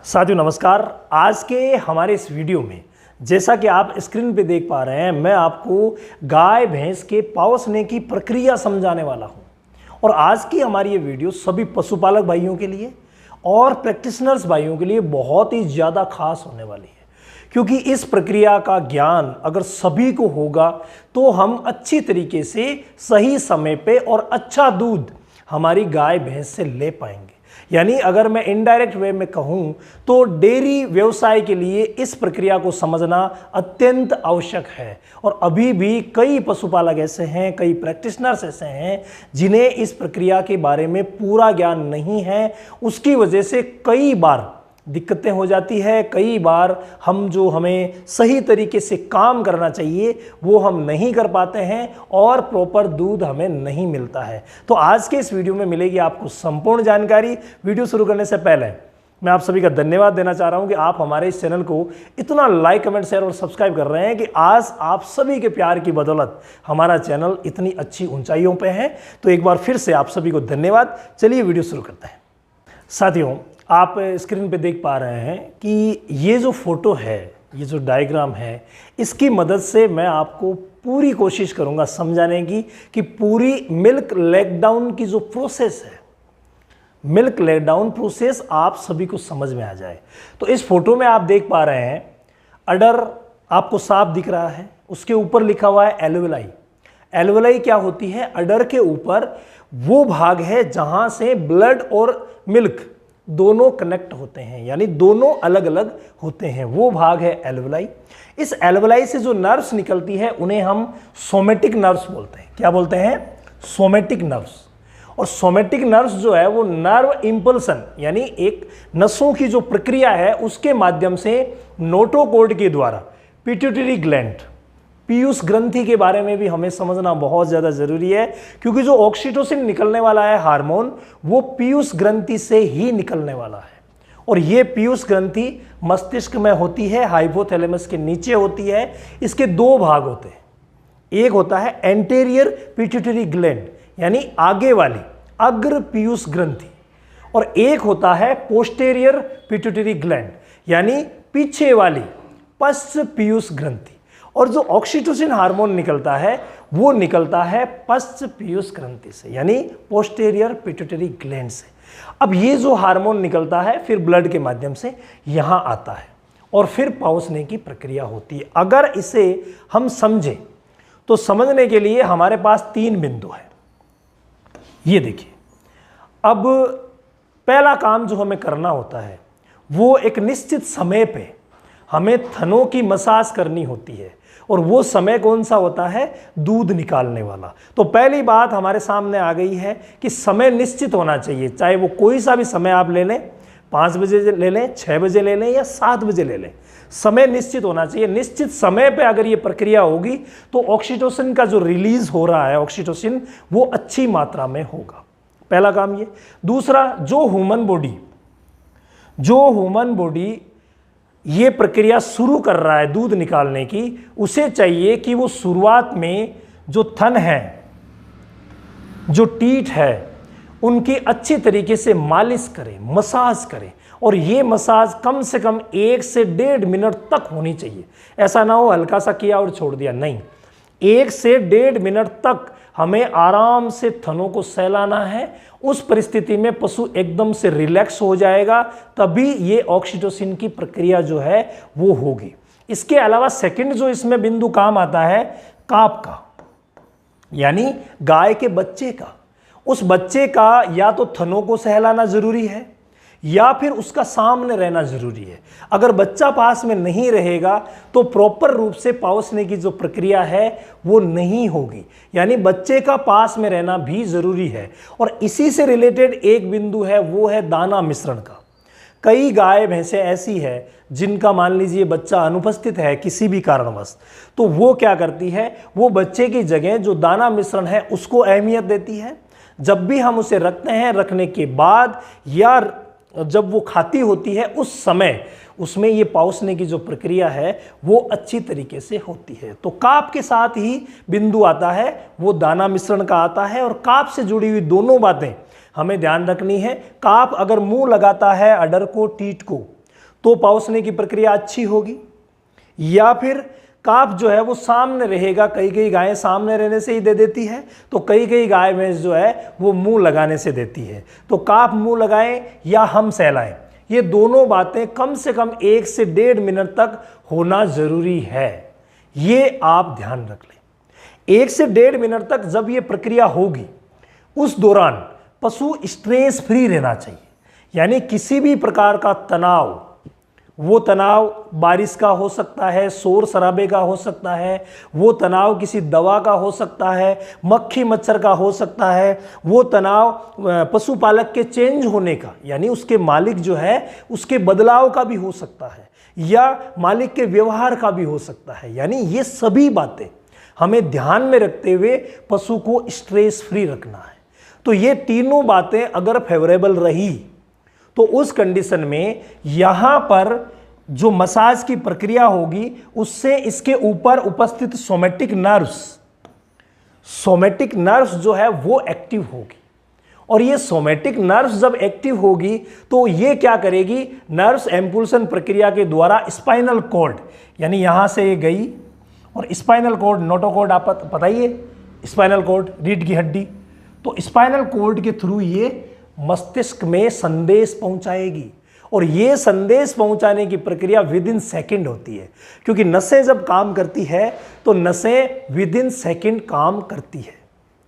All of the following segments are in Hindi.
साथियों नमस्कार। आज के हमारे इस वीडियो में जैसा कि आप स्क्रीन पे देख पा रहे हैं, मैं आपको गाय भैंस के पावसने की प्रक्रिया समझाने वाला हूं। और आज की हमारी ये वीडियो सभी पशुपालक भाइयों के लिए और प्रैक्टिशनर्स भाइयों के लिए बहुत ही ज़्यादा खास होने वाली है, क्योंकि इस प्रक्रिया का ज्ञान अगर सभी को होगा तो हम अच्छी तरीके से सही समय पे और अच्छा दूध हमारी गाय भैंस से ले पाएंगे। यानी अगर मैं इनडायरेक्ट वे में कहूं तो डेयरी व्यवसाय के लिए इस प्रक्रिया को समझना अत्यंत आवश्यक है। और अभी भी कई पशुपालक ऐसे हैं, कई प्रैक्टिशनर्स ऐसे हैं जिन्हें इस प्रक्रिया के बारे में पूरा ज्ञान नहीं है। उसकी वजह से कई बार दिक्कतें हो जाती है, कई बार हमें सही तरीके से काम करना चाहिए वो हम नहीं कर पाते हैं और प्रॉपर दूध हमें नहीं मिलता है। तो आज के इस वीडियो में मिलेगी आपको संपूर्ण जानकारी। वीडियो शुरू करने से पहले मैं आप सभी का धन्यवाद देना चाह रहा हूं कि आप हमारे इस चैनल को इतना लाइक, कमेंट, शेयर और सब्सक्राइब कर रहे हैं कि आज आप सभी के प्यार की बदौलत हमारा चैनल इतनी अच्छी ऊंचाइयों पे है। तो एक बार फिर से आप सभी को धन्यवाद। चलिए वीडियो शुरू करते हैं। साथियों, आप स्क्रीन पे देख पा रहे हैं कि ये जो फोटो है, ये जो डायग्राम है, इसकी मदद से मैं आपको पूरी कोशिश करूंगा समझाने की कि पूरी मिल्क लेगडाउन की जो प्रोसेस है, मिल्क लेगडाउन प्रोसेस आप सभी को समझ में आ जाए। तो इस फोटो में आप देख पा रहे हैं अडर आपको साफ दिख रहा है, उसके ऊपर लिखा हुआ है एल्वेलाई। एल्वेलाई क्या होती है? अडर के ऊपर वो भाग है जहां से ब्लड और मिल्क दोनों कनेक्ट होते हैं, यानी दोनों अलग अलग होते हैं, वो भाग है एल्वेलाई। इस एल्वेलाई से जो नर्व्स निकलती है उन्हें हम सोमेटिक नर्व्स बोलते हैं। क्या बोलते हैं? Somatic nerves. और सोमेटिक नर्व्स जो है वो नर्व इंपल्सन, यानी एक नसों की जो प्रक्रिया है उसके माध्यम से नोटोकॉर्ड के द्वारा पिट्यूटरी ग्लैंड, पीयूष ग्रंथि के बारे में भी हमें समझना बहुत ज़्यादा ज़रूरी है, क्योंकि जो ऑक्सीटोसिन निकलने वाला है हार्मोन, वो पीयूष ग्रंथि से ही निकलने वाला है। और ये पीयूष ग्रंथि मस्तिष्क में होती है, हाइपोथैलेमस के नीचे होती है। इसके दो भाग होते हैं, एक होता है एंटेरियर पिट्यूटरी ग्लैंड यानी आगे वाली अग्र पीयूष ग्रंथि, और एक होता है पोस्टेरियर पिट्यूटरी ग्लैंड यानी पीछे वाली पश्च पीयूष ग्रंथि। और जो ऑक्सीटोसिन हार्मोन निकलता है वो निकलता है पश्च पीयूष ग्रंथि से, यानी पोस्टेरियर पिट्यूटरी ग्लैंड से। अब ये जो हार्मोन निकलता है फिर ब्लड के माध्यम से यहाँ आता है और फिर पाउसने की प्रक्रिया होती है। अगर इसे हम समझें तो समझने के लिए हमारे पास 3 बिंदु है। ये देखिए, अब पहला काम जो हमें करना होता है वो एक निश्चित समय पे हमें थनों की मसाज करनी होती है, और वो समय कौन सा होता है? दूध निकालने वाला। तो पहली बात हमारे सामने आ गई है कि समय निश्चित होना चाहिए, चाहे वो कोई सा भी समय आप ले लें, 5 बजे ले लें, 6 बजे ले लें या 7 बजे ले लें, समय निश्चित होना चाहिए। निश्चित समय पे अगर ये प्रक्रिया होगी तो ऑक्सीटोसिन का जो रिलीज हो रहा है, ऑक्सीटोसिन, वो अच्छी मात्रा में होगा। पहला काम ये। दूसरा, जो ह्यूमन बॉडी ये प्रक्रिया शुरू कर रहा है दूध निकालने की, उसे चाहिए कि वो शुरुआत में जो थन है, जो टीथ है, उनकी अच्छी तरीके से मालिश करें, मसाज करें। और ये मसाज कम से कम 1 से 1.5 मिनट तक होनी चाहिए। ऐसा ना हो हल्का सा किया और छोड़ दिया, नहीं, 1 से 1.5 मिनट तक हमें आराम से थनों को सहलाना है। उस परिस्थिति में पशु एकदम से रिलैक्स हो जाएगा, तभी ये ऑक्सीटोसिन की प्रक्रिया जो है वो होगी। इसके अलावा सेकंड जो इसमें बिंदु काम आता है, काप का, यानी गाय के बच्चे का। उस बच्चे का या तो थनों को सहलाना जरूरी है या फिर उसका सामने रहना जरूरी है। अगर बच्चा पास में नहीं रहेगा तो प्रॉपर रूप से पाउसने की जो प्रक्रिया है वो नहीं होगी, यानी बच्चे का पास में रहना भी जरूरी है। और इसी से रिलेटेड एक बिंदु है, वो है दाना मिश्रण का। कई गाय भैंसें ऐसी है जिनका मान लीजिए बच्चा अनुपस्थित है किसी भी कारणवश, तो वो क्या करती है, वो बच्चे की जगह जो दाना मिश्रण है उसको अहमियत देती है। जब भी हम उसे रखते हैं, रखने के बाद या जब वो खाती होती है, उस समय उसमें ये पाउसने की जो प्रक्रिया है वो अच्छी तरीके से होती है। तो काप के साथ ही बिंदु आता है, वो दाना मिश्रण का आता है। और काप से जुड़ी हुई दोनों बातें हमें ध्यान रखनी है। काप अगर मुंह लगाता है अडर को, टीट को, तो पाउसने की प्रक्रिया अच्छी होगी, या फिर काफ जो है वो सामने रहेगा, कई कई गायें सामने रहने से ही दे देती है, तो कई कई गाय भैंस जो है वो मुंह लगाने से देती है। तो काफ मुंह लगाएं या हम सहलाएं, ये दोनों बातें कम से कम 1 से 1.5 मिनट तक होना जरूरी है, ये आप ध्यान रख लें। 1 से 1.5 मिनट तक जब ये प्रक्रिया होगी, उस दौरान पशु स्ट्रेस फ्री रहना चाहिए, यानी किसी भी प्रकार का तनाव, वो तनाव बारिश का हो सकता है, शोर शराबे का हो सकता है, वो तनाव किसी दवा का हो सकता है, मक्खी मच्छर का हो सकता है, वो तनाव पशुपालक के चेंज होने का, यानी उसके मालिक जो है उसके बदलाव का भी हो सकता है, या मालिक के व्यवहार का भी हो सकता है। यानी ये सभी बातें हमें ध्यान में रखते हुए पशु को स्ट्रेस फ्री रखना है। तो ये तीनों बातें अगर फेवरेबल रही तो उस कंडीशन में यहां पर जो मसाज की प्रक्रिया होगी उससे इसके ऊपर उपस्थित सोमेटिक नर्व्स जो है वो एक्टिव होगी, और ये सोमेटिक नर्व्स जब एक्टिव होगी तो ये क्या करेगी, नर्व्स एम्पुल्सन प्रक्रिया के द्वारा स्पाइनल कॉर्ड, यानी यहां से ये गई और स्पाइनल कॉर्ड, नोटोकॉर्ड आप पता ही है, स्पाइनल कॉर्ड रीढ़ की हड्डी, तो स्पाइनल कॉर्ड के थ्रू ये मस्तिष्क में संदेश पहुंचाएगी, और ये संदेश पहुंचाने की प्रक्रिया विद इन सेकेंड होती है, क्योंकि नसें जब काम करती है तो नसें विद इन सेकेंड काम करती है।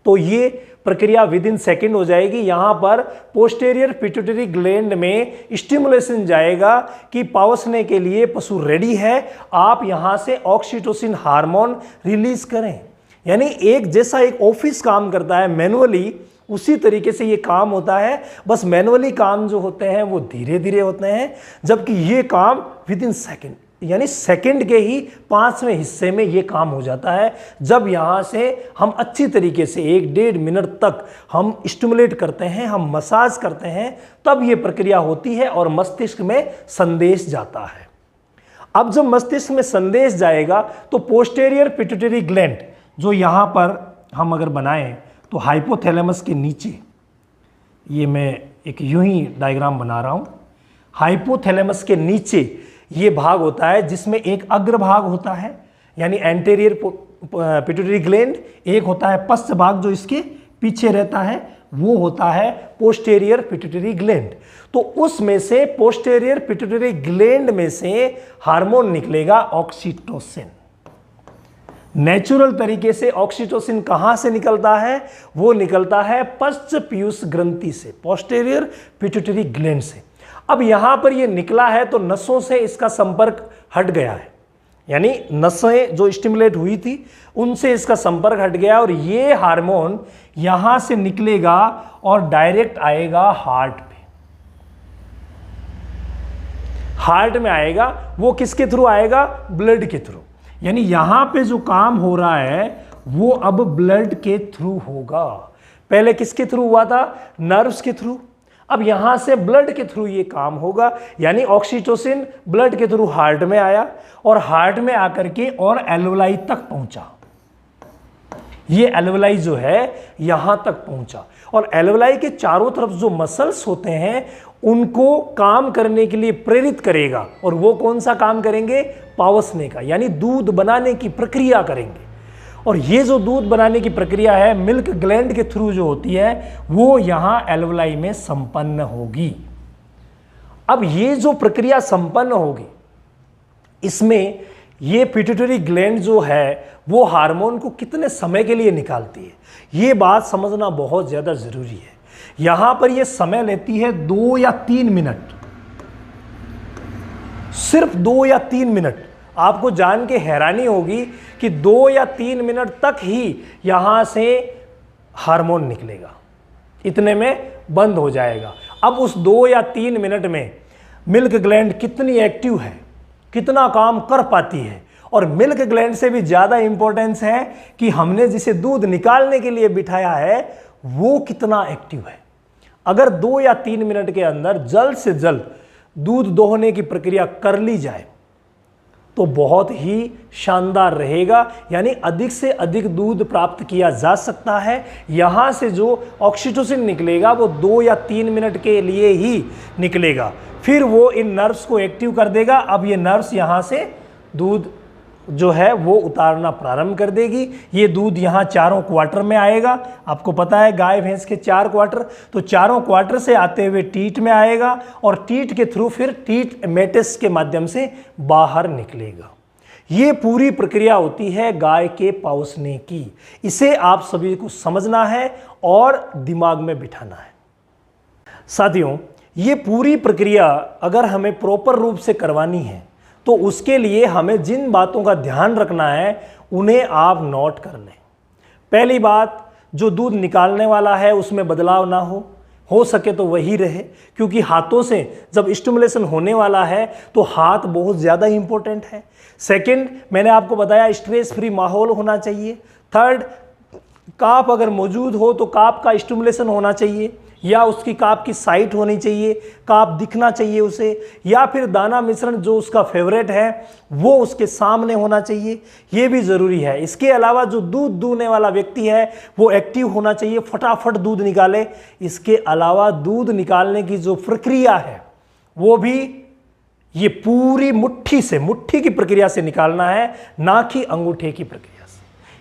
तो ये प्रक्रिया विद इन सेकेंड हो जाएगी। यहां पर पोस्टेरियर पिट्यूटरी ग्लैंड में स्टिमुलेशन जाएगा कि पाउसने के लिए पशु रेडी है, आप यहां से ऑक्सीटोसिन हार्मोन रिलीज करें। यानी एक जैसा एक ऑफिस काम करता है मैनुअली, उसी तरीके से ये काम होता है, बस मैनुअली काम जो होते हैं वो धीरे धीरे होते हैं, जबकि ये काम विद इन सेकेंड, यानी सेकेंड के ही 5वें हिस्से में ये काम हो जाता है। जब यहाँ से हम अच्छी तरीके से 1-1.5 मिनट तक हम स्टिमुलेट करते हैं, हम मसाज करते हैं, तब ये प्रक्रिया होती है और मस्तिष्क में संदेश जाता है। अब जब मस्तिष्क में संदेश जाएगा तो पोस्टेरियर पिट्यूटरी ग्लैंड जो यहाँ पर हम अगर बनाएं तो हाइपोथैलेमस के नीचे, ये मैं एक यूं ही डायग्राम बना रहा हूँ, हाइपोथैलेमस के नीचे ये भाग होता है जिसमें एक अग्रभाग होता है यानी एंटेरियर पिट्यूटरी ग्लैंड, एक होता है पश्च भाग जो इसके पीछे रहता है, वो होता है पोस्टेरियर पिट्यूटरी ग्लैंड। तो उसमें से पोस्टेरियर पिट्यूटरी ग्लैंड में से हार्मोन निकलेगा ऑक्सीटोसिन। नेचुरल तरीके से ऑक्सीटोसिन कहां से निकलता है, वो निकलता है पश्च पीयूष ग्रंथि से, पोस्टेरियर पिट्यूटरी ग्लैंड से। अब यहां पर ये निकला है तो नसों से इसका संपर्क हट गया है, यानी नसें जो स्टिमुलेट हुई थी उनसे इसका संपर्क हट गया, और ये हार्मोन यहां से निकलेगा और डायरेक्ट आएगा हार्ट पे। हार्ट में आएगा, वो किसके थ्रू आएगा, ब्लड के थ्रू। यानी यहां पे जो काम हो रहा है वो अब ब्लड के थ्रू होगा। पहले किसके थ्रू हुआ था, नर्व्स के थ्रू, अब यहां से ब्लड के थ्रू ये काम होगा। यानी ऑक्सीटोसिन ब्लड के थ्रू हार्ट में आया और हार्ट में आकर के और एल्वोलाई तक पहुंचा। ये एल्वोलाई जो है यहां तक पहुंचा, और एल्वोलाई के चारों तरफ जो मसल्स होते हैं उनको काम करने के लिए प्रेरित करेगा, और वो कौन सा काम करेंगे, पावसने का, यानी दूध बनाने की प्रक्रिया करेंगे। और ये जो दूध बनाने की प्रक्रिया है मिल्क ग्लैंड के थ्रू जो होती है वो यहां एल्वोलाई में संपन्न होगी। अब ये जो प्रक्रिया संपन्न होगी इसमें ये पिट्यूटरी ग्लैंड जो है वो हार्मोन को कितने समय के लिए निकालती है, ये बात समझना बहुत ज्यादा जरूरी है। यहां पर ये समय लेती है 2 या 3 मिनट, सिर्फ 2 या 3 मिनट। आपको जान के हैरानी होगी कि 2 या 3 मिनट तक ही यहां से हार्मोन निकलेगा, इतने में बंद हो जाएगा। अब उस 2 या 3 मिनट में मिल्क ग्लैंड कितनी एक्टिव है, कितना काम कर पाती है, और मिल्क ग्लैंड से भी ज्यादा इंपॉर्टेंस है कि हमने जिसे दूध निकालने के लिए बिठाया है वो कितना एक्टिव है। अगर 2 या 3 मिनट के अंदर जल्द से जल्द दूध दोहने की प्रक्रिया कर ली जाए तो बहुत ही शानदार रहेगा, यानी अधिक से अधिक दूध प्राप्त किया जा सकता है। यहाँ से जो ऑक्सीटोसिन निकलेगा वो 2 या 3 मिनट के लिए ही निकलेगा, फिर वो इन नर्व्स को एक्टिव कर देगा। अब ये नर्व्स यहाँ से दूध जो है वो उतारना प्रारंभ कर देगी। ये दूध यहाँ चारों क्वार्टर में आएगा। आपको पता है गाय भैंस के 4 क्वार्टर, तो चारों क्वार्टर से आते हुए टीट में आएगा और टीट के थ्रू फिर टीट मेटिस के माध्यम से बाहर निकलेगा। ये पूरी प्रक्रिया होती है गाय के पाउसने की। इसे आप सभी को समझना है और दिमाग में बिठाना है। साथियों, ये पूरी प्रक्रिया अगर हमें प्रॉपर रूप से करवानी है तो उसके लिए हमें जिन बातों का ध्यान रखना है उन्हें आप नोट कर लें। पहली बात, जो दूध निकालने वाला है उसमें बदलाव ना हो सके तो वही रहे, क्योंकि हाथों से जब स्टिमुलेशन होने वाला है तो हाथ बहुत ज़्यादा इंपॉर्टेंट है। सेकंड, मैंने आपको बताया स्ट्रेस फ्री माहौल होना चाहिए। थर्ड, काप अगर मौजूद हो तो काप का स्टिमुलेशन होना चाहिए, या उसकी काप की साइट होनी चाहिए, काप दिखना चाहिए उसे, या फिर दाना मिश्रण जो उसका फेवरेट है वो उसके सामने होना चाहिए, ये भी ज़रूरी है। इसके अलावा जो दूध दूहने वाला व्यक्ति है वो एक्टिव होना चाहिए, फटाफट दूध निकाले। इसके अलावा दूध निकालने की जो प्रक्रिया है वो भी ये पूरी मुट्ठी की प्रक्रिया से निकालना है, ना कि अंगूठे की प्रक्रिया।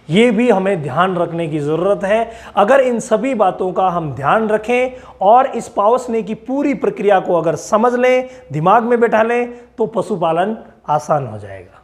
ये भी हमें ध्यान रखने की ज़रूरत है। अगर इन सभी बातों का हम ध्यान रखें और इस पाउसने की पूरी प्रक्रिया को अगर समझ लें, दिमाग में बैठा लें, तो पशुपालन आसान हो जाएगा।